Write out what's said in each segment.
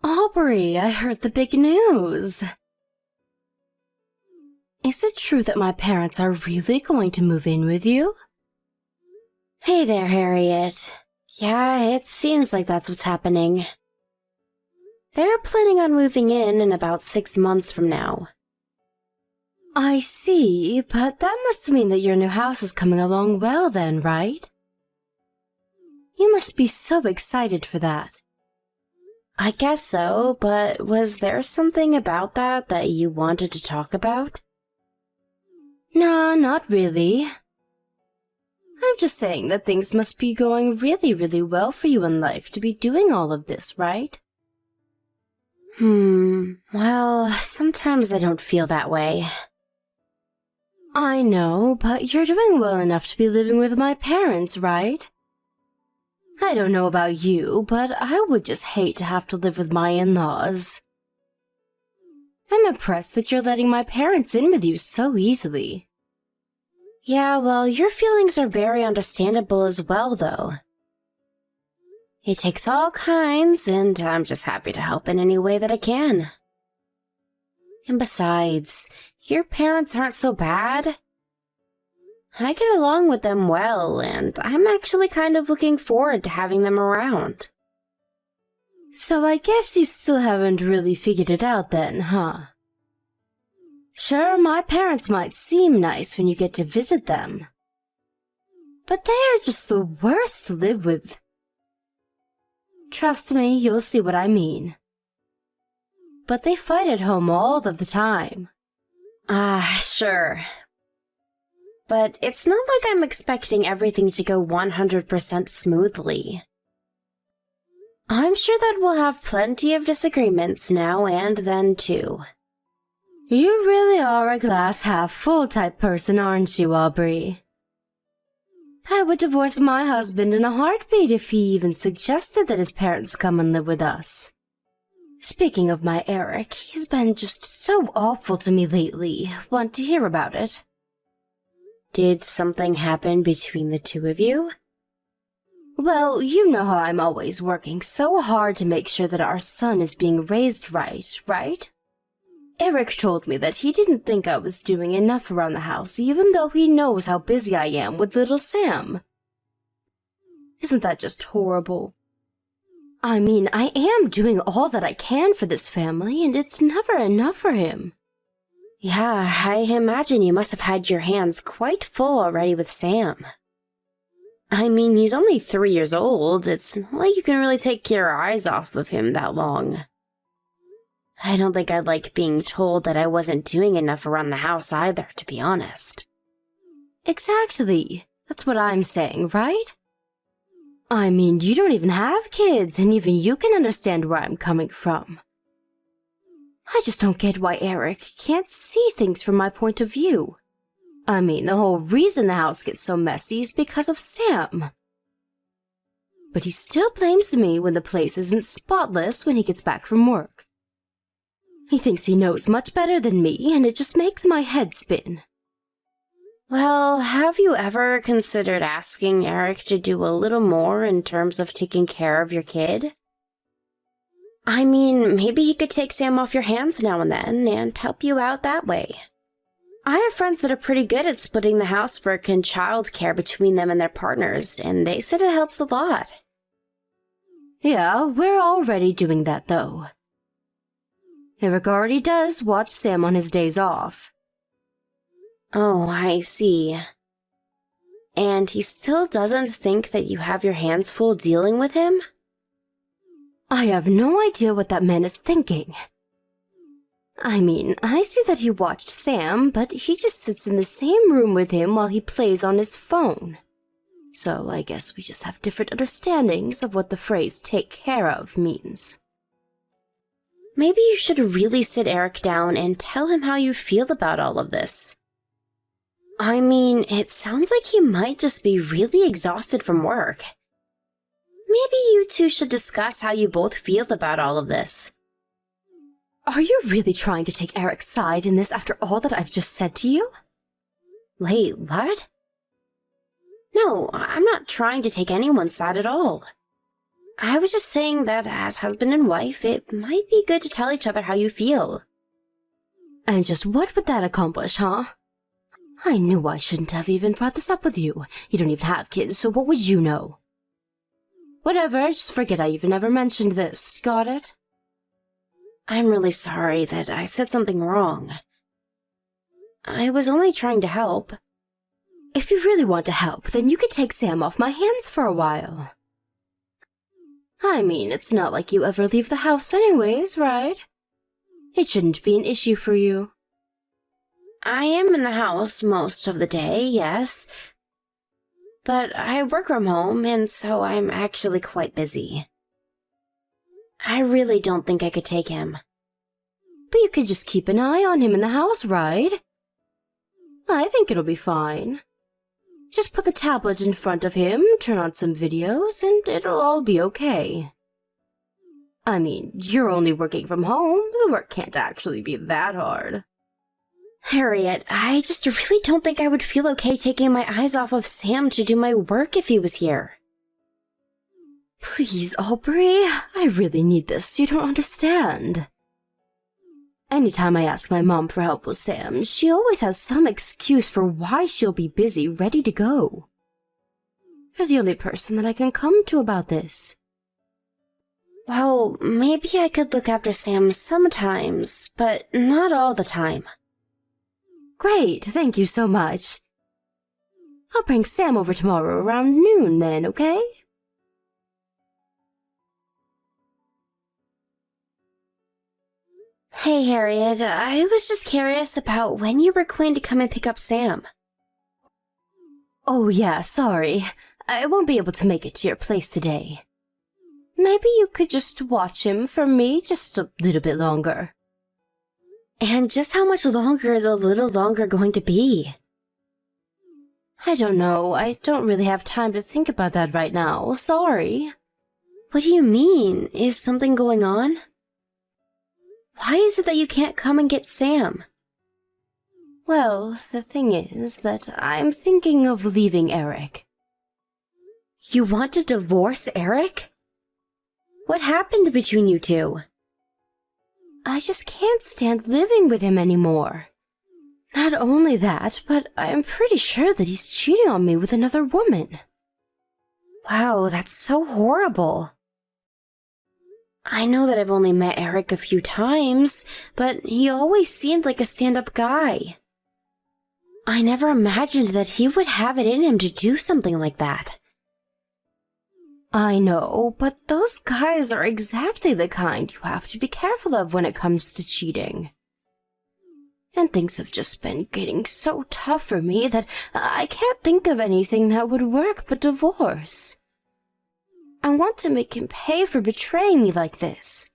Aubrey, I heard the big news. Is it true that my parents are really going to move in with you? Hey there, Harriet. Yeah, it seems like that's what's happening. They're planning on moving in about 6 months from now. I see, but that must mean that your new house is coming along well then, right? You must be so excited for that. I guess so, but was there something about that you wanted to talk about? Nah, not really. I'm just saying that things must be going really, really well for you in life to be doing all of this, right? Well, sometimes I don't feel that way. I know, but you're doing well enough to be living with my parents, right? I don't know about you, but I would just hate to have to live with my in-laws. I'm impressed that you're letting my parents in with you so easily. Yeah, well, your feelings are very understandable as well, though. It takes all kinds, and I'm just happy to help in any way that I can. And besides, your parents aren't so bad. I get along with them well, and I'm actually kind of looking forward to having them around. So I guess you still haven't really figured it out then, huh? Sure, my parents might seem nice when you get to visit them, but they are just the worst to live with. Trust me, you'll see what I mean. But they fight at home all of the time. Sure. But it's not like I'm expecting everything to go 100% smoothly. I'm sure that we'll have plenty of disagreements now and then, too. You really are a glass-half-full type person, aren't you, Aubrey? I would divorce my husband in a heartbeat if he even suggested that his parents come and live with us. Speaking of my Eric, he's been just so awful to me lately. Want to hear about it? Did something happen between the two of you? Well, you know how I'm always working so hard to make sure that our son is being raised right? Eric told me that he didn't think I was doing enough around the house, even though he knows how busy I am with little Sam. Isn't that just horrible? I mean, I am doing all that I can for this family, and it's never enough for him. Yeah, I imagine you must have had your hands quite full already with Sam. I mean, he's only 3 years old. It's not like you can really take your eyes off of him that long. I don't think I'd like being told that I wasn't doing enough around the house either, to be honest. Exactly. That's what I'm saying, right? I mean, you don't even have kids, and even you can understand where I'm coming from. I just don't get why Eric can't see things from my point of view. I mean, the whole reason the house gets so messy is because of Sam. But he still blames me when the place isn't spotless when he gets back from work. He thinks he knows much better than me, and it just makes my head spin. Well, have you ever considered asking Eric to do a little more in terms of taking care of your kid? I mean, maybe he could take Sam off your hands now and then and help you out that way. I have friends that are pretty good at splitting the housework and childcare between them and their partners, and they said it helps a lot. Yeah, we're already doing that, though. Eric already does watch Sam on his days off. Oh, I see. And he still doesn't think that you have your hands full dealing with him? I have no idea what that man is thinking. I mean, I see that he watched Sam, but he just sits in the same room with him while he plays on his phone. So I guess we just have different understandings of what the phrase "take care of" means. Maybe you should really sit Eric down and tell him how you feel about all of this. I mean, it sounds like he might just be really exhausted from work. Maybe you two should discuss how you both feel about all of this. Are you really trying to take Eric's side in this after all that I've just said to you? Wait, what? No, I'm not trying to take anyone's side at all. I was just saying that as husband and wife, it might be good to tell each other how you feel. And just what would that accomplish, huh? I knew I shouldn't have even brought this up with you. You don't even have kids, so what would you know? Whatever, just forget I even ever mentioned this. Got it? I'm really sorry that I said something wrong. I was only trying to help. If you really want to help, then you could take Sam off my hands for a while. I mean, it's not like you ever leave the house anyways, right? It shouldn't be an issue for you. I am in the house most of the day, yes. But I work from home, and so I'm actually quite busy. I really don't think I could take him. But you could just keep an eye on him in the house, right? I think it'll be fine. Just put the tablet in front of him, turn on some videos, and it'll all be okay. I mean, you're only working from home. The work can't actually be that hard. Harriet, I just really don't think I would feel okay taking my eyes off of Sam to do my work if he was here. Please, Aubrey, I really need this. You don't understand. Anytime I ask my mom for help with Sam, she always has some excuse for why she'll be busy, ready to go. You're the only person that I can come to about this. Well, maybe I could look after Sam sometimes, but not all the time. Great, thank you so much. I'll bring Sam over tomorrow around noon then, okay? Hey, Harriet, I was just curious about when you were going to come and pick up Sam. Oh yeah, sorry. I won't be able to make it to your place today. Maybe you could just watch him for me just a little bit longer. And just how much longer is a little longer going to be? I don't know. I don't really have time to think about that right now. Sorry. What do you mean? Is something going on? Why is it that you can't come and get Sam? Well, the thing is that I'm thinking of leaving Eric. You want to divorce Eric? What happened between you two? I just can't stand living with him anymore. Not only that, but I'm pretty sure that he's cheating on me with another woman. Wow, that's so horrible. I know that I've only met Eric a few times, but he always seemed like a stand-up guy. I never imagined that he would have it in him to do something like that. I know, but those guys are exactly the kind you have to be careful of when it comes to cheating. And things have just been getting so tough for me that I can't think of anything that would work but divorce. I want to make him pay for betraying me like this.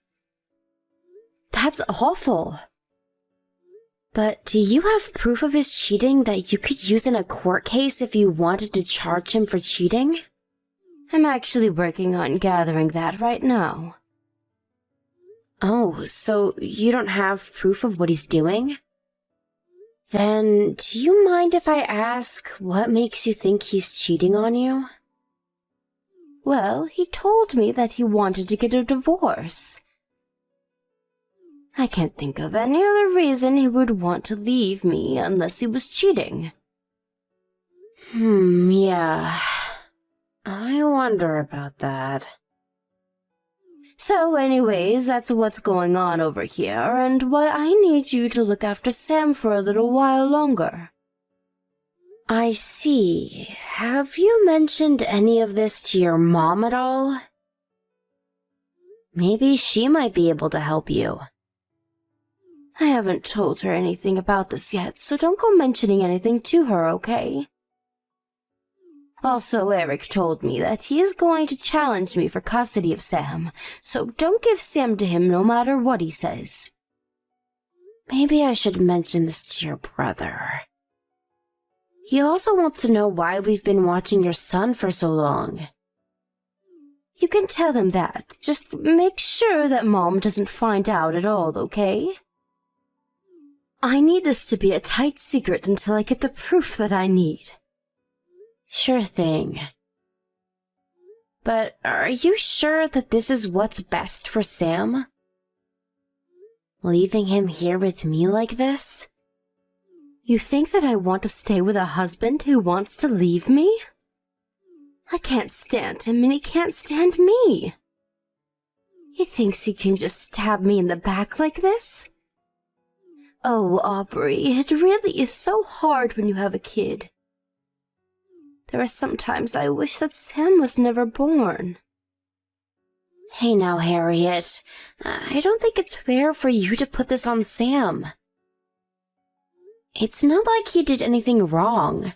That's awful. But do you have proof of his cheating that you could use in a court case if you wanted to charge him for cheating? I'm actually working on gathering that right now. Oh, so you don't have proof of what he's doing? Then, do you mind if I ask what makes you think he's cheating on you? Well, he told me that he wanted to get a divorce. I can't think of any other reason he would want to leave me unless he was cheating. Yeah. I wonder about that. So anyways, that's what's going on over here, and why I need you to look after Sam for a little while longer. I see. Have you mentioned any of this to your mom at all? Maybe she might be able to help you. I haven't told her anything about this yet, so don't go mentioning anything to her, okay? Also, Eric told me that he is going to challenge me for custody of Sam, so don't give Sam to him no matter what he says. Maybe I should mention this to your brother. He also wants to know why we've been watching your son for so long. You can tell him that. Just make sure that Mom doesn't find out at all, okay? I need this to be a tight secret until I get the proof that I need. Sure thing. But are you sure that this is what's best for Sam? Leaving him here with me like this? You think that I want to stay with a husband who wants to leave me? I can't stand him and he can't stand me. He thinks he can just stab me in the back like this? Oh, Aubrey, it really is so hard when you have a kid. There are some times I wish that Sam was never born. Hey now, Harriet. I don't think it's fair for you to put this on Sam. It's not like he did anything wrong.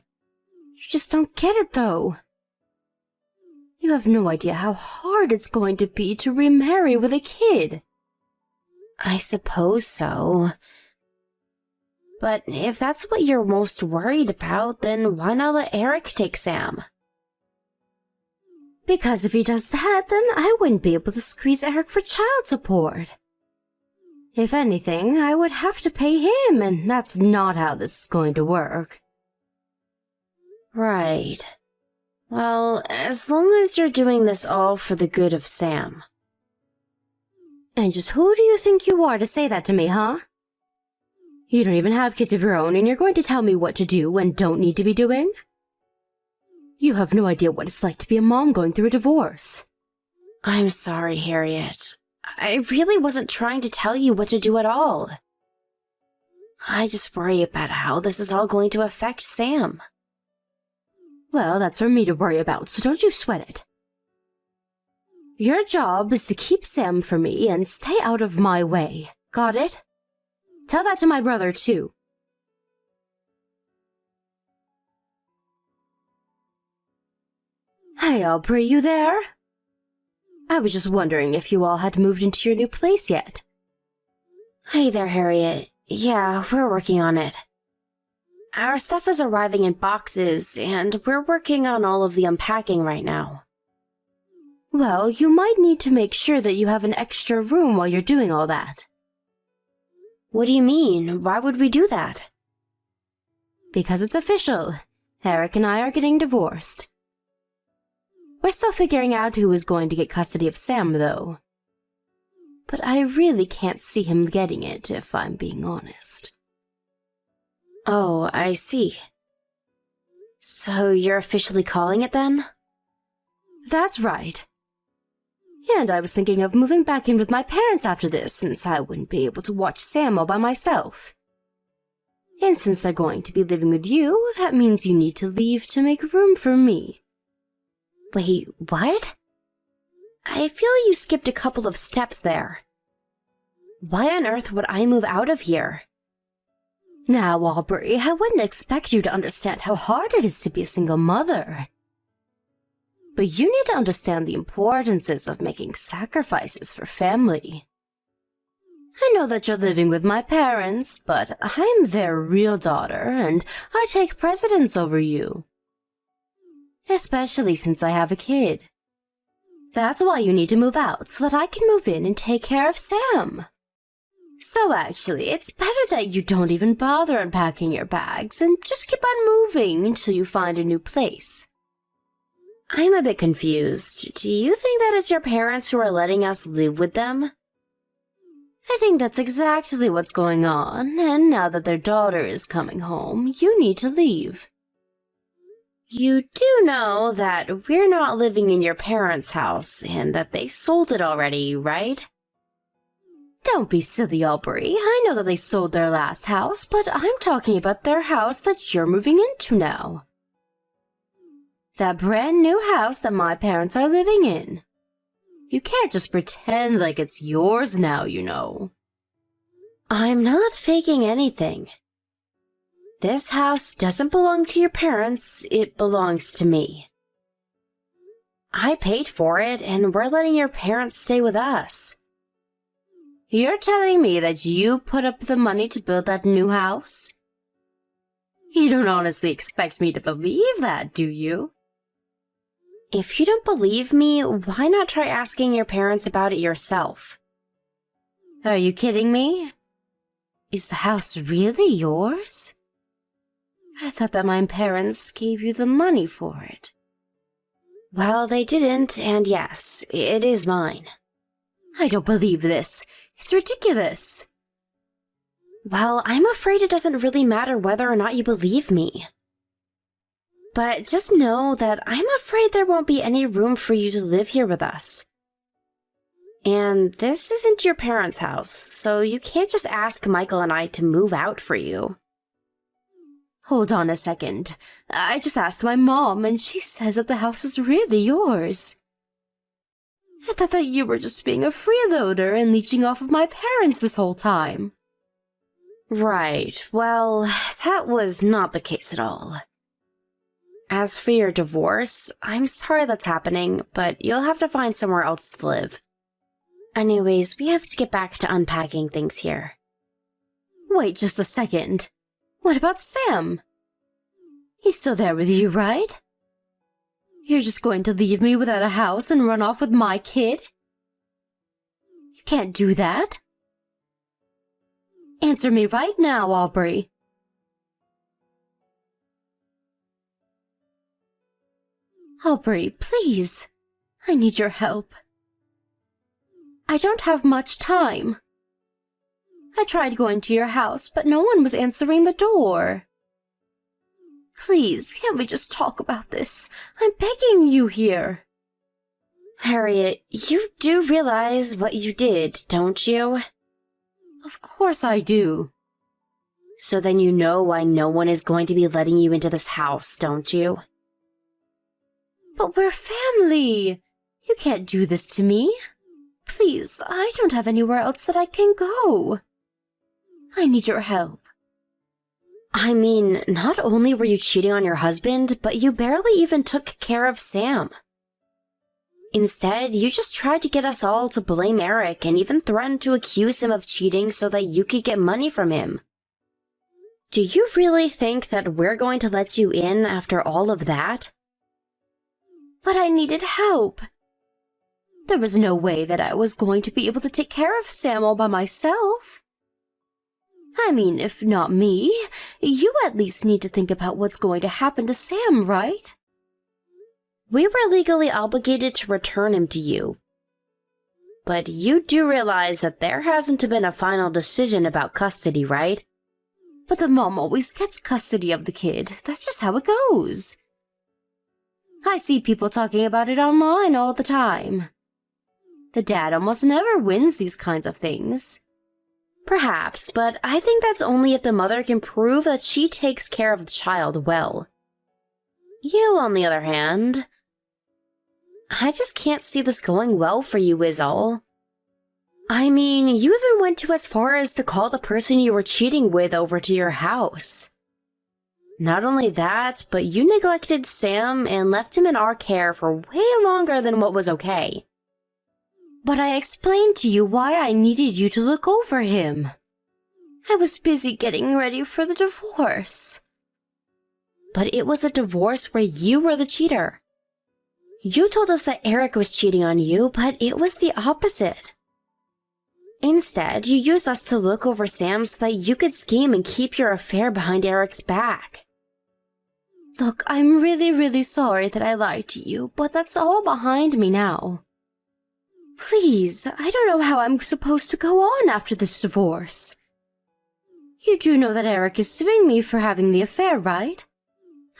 You just don't get it, though. You have no idea how hard it's going to be to remarry with a kid. I suppose so. But if that's what you're most worried about, then why not let Eric take Sam? Because if he does that, then I wouldn't be able to squeeze Eric for child support. If anything, I would have to pay him, and that's not how this is going to work. Right. Well, as long as you're doing this all for the good of Sam. And just who do you think you are to say that to me, huh? You don't even have kids of your own, and you're going to tell me what to do and don't need to be doing? You have no idea what it's like to be a mom going through a divorce. I'm sorry, Harriet. I really wasn't trying to tell you what to do at all. I just worry about how this is all going to affect Sam. Well, that's for me to worry about, so don't you sweat it. Your job is to keep Sam for me and stay out of my way. Got it? Tell that to my brother, too. Hey, Aubrey, you there? I was just wondering if you all had moved into your new place yet. Hey there, Harriet. Yeah, we're working on it. Our stuff is arriving in boxes, and we're working on all of the unpacking right now. Well, you might need to make sure that you have an extra room while you're doing all that. What do you mean? Why would we do that? Because it's official. Eric and I are getting divorced. We're still figuring out who is going to get custody of Sam, though. But I really can't see him getting it, if I'm being honest. Oh, I see. So you're officially calling it then? That's right. And I was thinking of moving back in with my parents after this, since I wouldn't be able to watch Sam all by myself. And since they're going to be living with you, that means you need to leave to make room for me. Wait, what? I feel you skipped a couple of steps there. Why on earth would I move out of here? Now, Aubrey, I wouldn't expect you to understand how hard it is to be a single mother. But you need to understand the importances of making sacrifices for family. I know that you're living with my parents, but I'm their real daughter, and I take precedence over you. Especially since I have a kid. That's why you need to move out, so that I can move in and take care of Sam. So actually, it's better that you don't even bother unpacking your bags and just keep on moving until you find a new place. I'm a bit confused. Do you think that it's your parents who are letting us live with them? I think that's exactly what's going on, and now that their daughter is coming home, you need to leave. You do know that we're not living in your parents' house and that they sold it already, right? Don't be silly, Aubrey. I know that they sold their last house, but I'm talking about their house that you're moving into now. That brand new house that my parents are living in. You can't just pretend like it's yours now, you know. I'm not faking anything. This house doesn't belong to your parents, it belongs to me. I paid for it, and we're letting your parents stay with us. You're telling me that you put up the money to build that new house? You don't honestly expect me to believe that, do you? If you don't believe me, why not try asking your parents about it yourself? Are you kidding me? Is the house really yours? I thought that my parents gave you the money for it. Well, they didn't, and yes, it is mine. I don't believe this. It's ridiculous. Well, I'm afraid it doesn't really matter whether or not you believe me. But just know that I'm afraid there won't be any room for you to live here with us. And this isn't your parents' house, so you can't just ask Michael and I to move out for you. Hold on a second. I just asked my mom, and she says that the house is really yours. I thought that you were just being a freeloader and leeching off of my parents this whole time. Right, well, that was not the case at all. As for your divorce, I'm sorry that's happening, but you'll have to find somewhere else to live. Anyways, we have to get back to unpacking things here. Wait just a second. What about Sam? He's still there with you, right? You're just going to leave me without a house and run off with my kid? You can't do that. Answer me right now, Aubrey. Aubrey, please. I need your help. I don't have much time. I tried going to your house, but no one was answering the door. Please, can't we just talk about this? I'm begging you here. Harriet, you do realize what you did, don't you? Of course I do. So then you know why no one is going to be letting you into this house, don't you? But we're family. You can't do this to me. Please, I don't have anywhere else that I can go. I need your help. I mean, not only were you cheating on your husband, but you barely even took care of Sam. Instead, you just tried to get us all to blame Eric and even threatened to accuse him of cheating so that you could get money from him. Do you really think that we're going to let you in after all of that? But I needed help. There was no way that I was going to be able to take care of Sam all by myself. I mean, if not me, you at least need to think about what's going to happen to Sam, right? We were legally obligated to return him to you. But you do realize that there hasn't been a final decision about custody, right? But the mom always gets custody of the kid. That's just how it goes. I see people talking about it online all the time. The dad almost never wins these kinds of things. Perhaps, but I think that's only if the mother can prove that she takes care of the child well. You, on the other hand, I just can't see this going well for you, is all. I mean, you even went to as far as to call the person you were cheating with over to your house. Not only that, but you neglected Sam and left him in our care for way longer than what was okay. But I explained to you why I needed you to look over him. I was busy getting ready for the divorce. But it was a divorce where you were the cheater. You told us that Eric was cheating on you, but it was the opposite. Instead, you used us to look over Sam so that you could scheme and keep your affair behind Eric's back. Look, I'm really sorry that I lied to you, but that's all behind me now. Please, I don't know how I'm supposed to go on after this divorce. You do know that Eric is suing me for having the affair, right?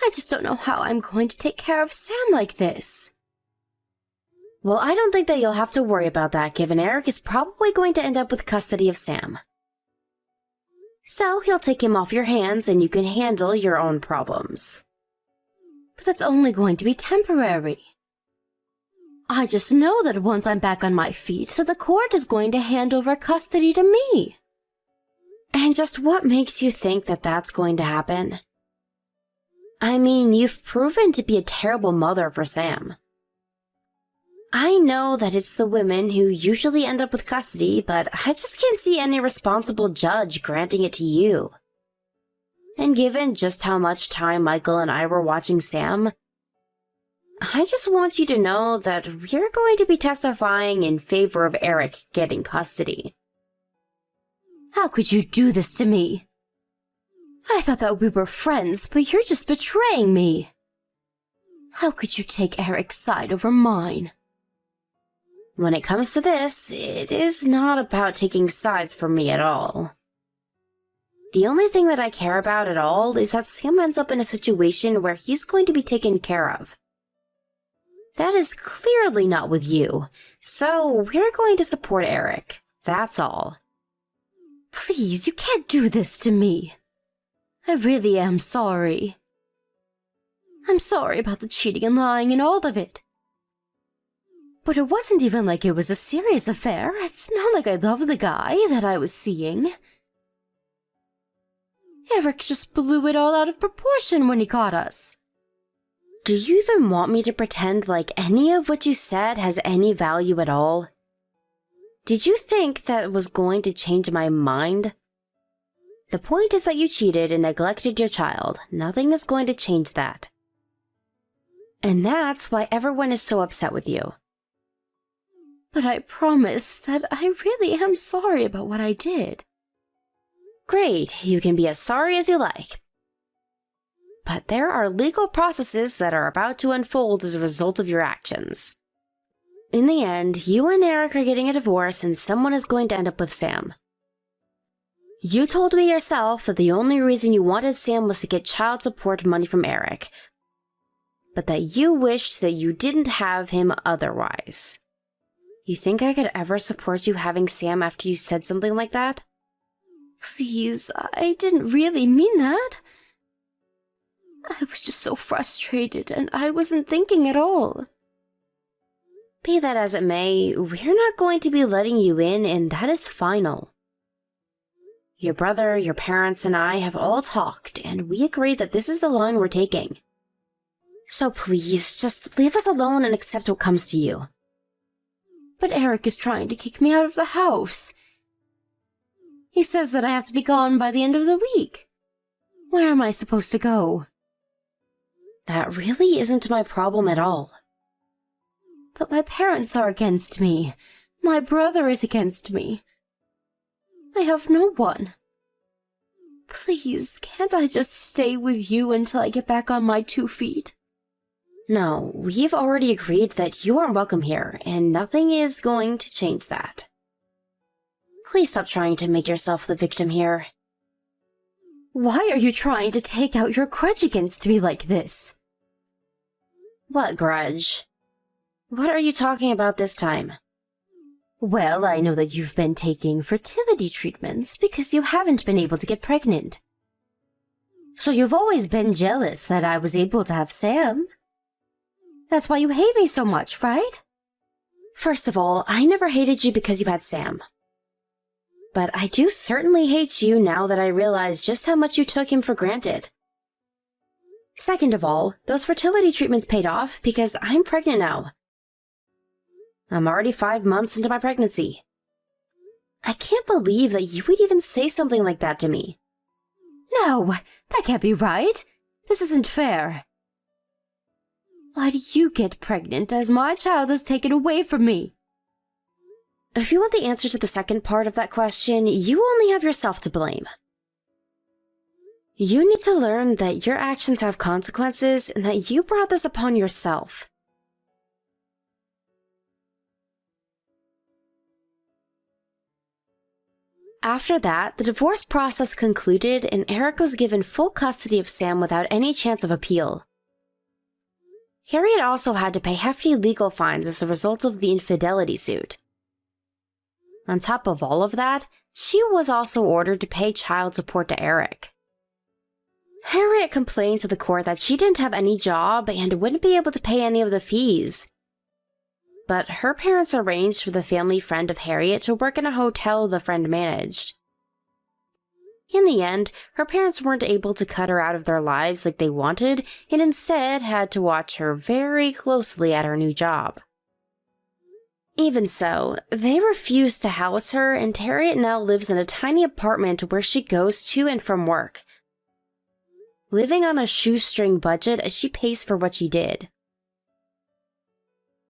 I just don't know how I'm going to take care of Sam like this. Well, I don't think that you'll have to worry about that, given Eric is probably going to end up with custody of Sam. So he'll take him off your hands and you can handle your own problems. But that's only going to be temporary. I just know that once I'm back on my feet, that the court is going to hand over custody to me. And just what makes you think that that's going to happen? I mean, you've proven to be a terrible mother for Sam. I know that it's the women who usually end up with custody, but I just can't see any responsible judge granting it to you. And given just how much time Michael and I were watching Sam, I just want you to know that we're going to be testifying in favor of Eric getting custody. How could you do this to me? I thought that we were friends, but you're just betraying me. How could you take Eric's side over mine? When it comes to this, it is not about taking sides for me at all. The only thing that I care about at all is that Sam ends up in a situation where he's going to be taken care of. That is clearly not with you, so we're going to support Eric. That's all. Please, you can't do this to me. I really am sorry. I'm sorry about the cheating and lying and all of it. But it wasn't even like it was a serious affair. It's not like I loved the guy that I was seeing. Eric just blew it all out of proportion when he caught us. Do you even want me to pretend like any of what you said has any value at all? Did you think that was going to change my mind? The point is that you cheated and neglected your child. Nothing is going to change that. And that's why everyone is so upset with you. But I promise that I really am sorry about what I did. Great, you can be as sorry as you like. But there are legal processes that are about to unfold as a result of your actions. In the end, you and Eric are getting a divorce and someone is going to end up with Sam. You told me yourself that the only reason you wanted Sam was to get child support money from Eric, but that you wished that you didn't have him otherwise. You think I could ever support you having Sam after you said something like that? Please, I didn't really mean that. I was just so frustrated and I wasn't thinking at all. Be that as it may, we're not going to be letting you in, and that is final. Your brother, your parents, and I have all talked, and we agreed that this is the line we're taking. So please, just leave us alone and accept what comes to you. But Eric is trying to kick me out of the house. He says that I have to be gone by the end of the week. Where am I supposed to go? That really isn't my problem at all. But my parents are against me. My brother is against me. I have no one. Please, can't I just stay with you until I get back on my 2 feet? No, we've already agreed that you aren't welcome here, and nothing is going to change that. Please stop trying to make yourself the victim here. Why are you trying to take out your grudge against me like this? What grudge? What are you talking about this time? Well, I know that you've been taking fertility treatments because you haven't been able to get pregnant. So you've always been jealous that I was able to have Sam. That's why you hate me so much, right? First of all, I never hated you because you had Sam. But I do certainly hate you now that I realize just how much you took him for granted. Second of all, those fertility treatments paid off because I'm pregnant now. I'm already 5 months into my pregnancy. I can't believe that you would even say something like that to me. No, that can't be right. This isn't fair. Why do you get pregnant as my child is taken away from me? If you want the answer to the second part of that question, you only have yourself to blame. You need to learn that your actions have consequences and that you brought this upon yourself. After that, the divorce process concluded and Eric was given full custody of Sam without any chance of appeal. Harriet also had to pay hefty legal fines as a result of the infidelity suit. On top of all of that, she was also ordered to pay child support to Eric. Harriet complained to the court that she didn't have any job and wouldn't be able to pay any of the fees. But her parents arranged for the family friend of Harriet to work in a hotel the friend managed. In the end, her parents weren't able to cut her out of their lives like they wanted, and instead had to watch her very closely at her new job. Even so, they refused to house her, and Harriet now lives in a tiny apartment where she goes to and from work, living on a shoestring budget as she pays for what she did.